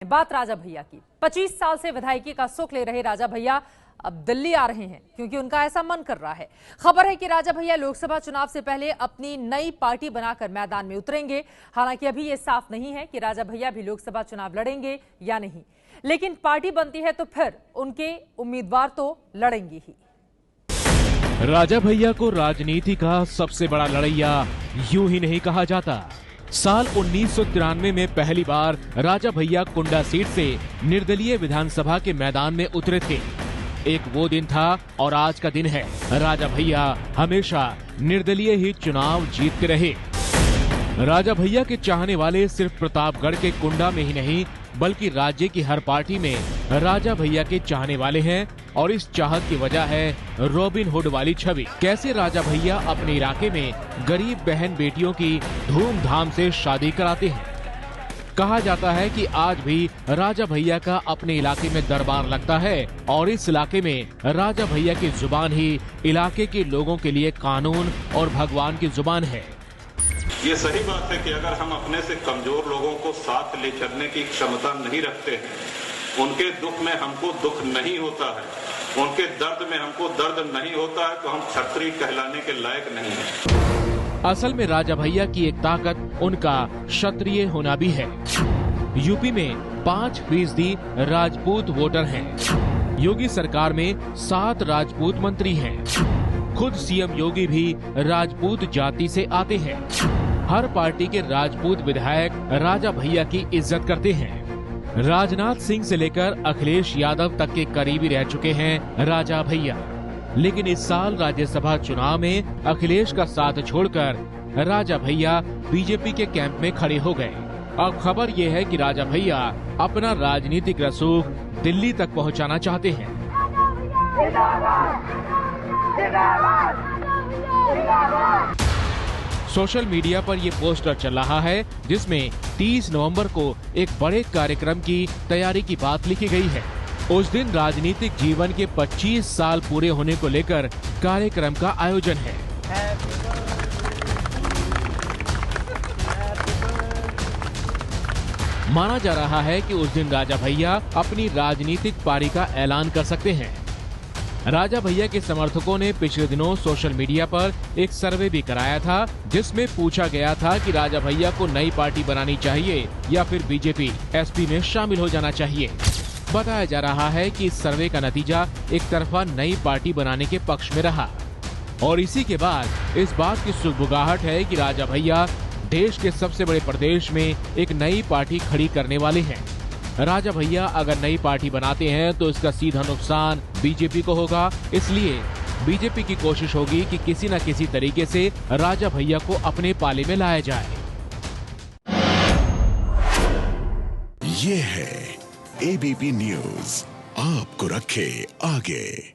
बात राजा भैया की। 25 साल से विधायकी का सुख ले रहे राजा भैया अब दिल्ली आ रहे हैं क्योंकि उनका ऐसा मन कर रहा है। खबर है कि राजा भैया लोकसभा चुनाव से पहले अपनी नई पार्टी बनाकर मैदान में उतरेंगे। हालांकि अभी ये साफ नहीं है कि राजा भैया भी लोकसभा चुनाव लड़ेंगे या नहीं, लेकिन पार्टी बनती है तो फिर उनके उम्मीदवार तो लड़ेंगे ही। राजा भैया को राजनीति का सबसे बड़ा लड़ैया यूं ही नहीं कहा जाता। साल 1993 में पहली बार राजा भैया कुंडा सीट से निर्दलीय विधानसभा के मैदान में उतरे थे। एक वो दिन था और आज का दिन है। राजा भैया हमेशा निर्दलीय ही चुनाव जीतते रहे। राजा भैया के चाहने वाले सिर्फ प्रतापगढ़ के कुंडा में ही नहीं बल्कि राज्य की हर पार्टी में राजा भैया के चाहने वाले हैं और इस चाहत की वजह है रॉबिन हुड वाली छवि। कैसे राजा भैया अपने इलाके में गरीब बहन बेटियों की धूमधाम से शादी कराते हैं। कहा जाता है कि आज भी राजा भैया का अपने इलाके में दरबार लगता है और इस इलाके में राजा भैया की जुबान ही इलाके के लोगों के लिए कानून और भगवान की जुबान है। ये सही बात है कि अगर हम अपने से कमजोर लोगों को साथ ले चलने की क्षमता नहीं रखते हैं, उनके दुख में हमको दुख नहीं होता है, उनके दर्द में हमको दर्द नहीं होता है, तो हम क्षत्रिय कहलाने के लायक नहीं हैं। असल में राजा भैया की एक ताकत उनका क्षत्रिय होना भी है। यूपी में 5% राजपूत वोटर हैं। योगी सरकार में 7 राजपूत मंत्री हैं। खुद सीएम योगी भी राजपूत जाति से आते हैं। हर पार्टी के राजपूत विधायक राजा भैया की इज्जत करते हैं। राजनाथ सिंह से लेकर अखिलेश यादव तक के करीबी रह चुके हैं राजा भैया। लेकिन इस साल राज्यसभा चुनाव में अखिलेश का साथ छोड़कर राजा भैया बीजेपी के कैंप में खड़े हो गए। अब खबर ये है कि राजा भैया अपना राजनीतिक रसूख दिल्ली तक पहुंचाना चाहते हैं। सोशल मीडिया पर ये पोस्टर चल रहा है जिसमें 30 नवंबर को एक बड़े कार्यक्रम की तैयारी की बात लिखी गई है। उस दिन राजनीतिक जीवन के 25 साल पूरे होने को लेकर कार्यक्रम का आयोजन है। माना जा रहा है कि उस दिन राजा भैया अपनी राजनीतिक पारी का ऐलान कर सकते हैं। राजा भैया के समर्थकों ने पिछले दिनों सोशल मीडिया पर एक सर्वे भी कराया था जिसमें पूछा गया था कि राजा भैया को नई पार्टी बनानी चाहिए या फिर बीजेपी एसपी में शामिल हो जाना चाहिए। बताया जा रहा है कि इस सर्वे का नतीजा एक तरफा नई पार्टी बनाने के पक्ष में रहा और इसी के बाद इस बात की सुगबुगाहट है कि राजा भैया देश के सबसे बड़े प्रदेश में एक नई पार्टी खड़ी करने वाले हैं। राजा भैया अगर नई पार्टी बनाते हैं तो इसका सीधा नुकसान बीजेपी को होगा। इसलिए बीजेपी की कोशिश होगी कि किसी न किसी तरीके से राजा भैया को अपने पाले में लाया जाए। ये है एबीपी न्यूज़, आपको रखे आगे।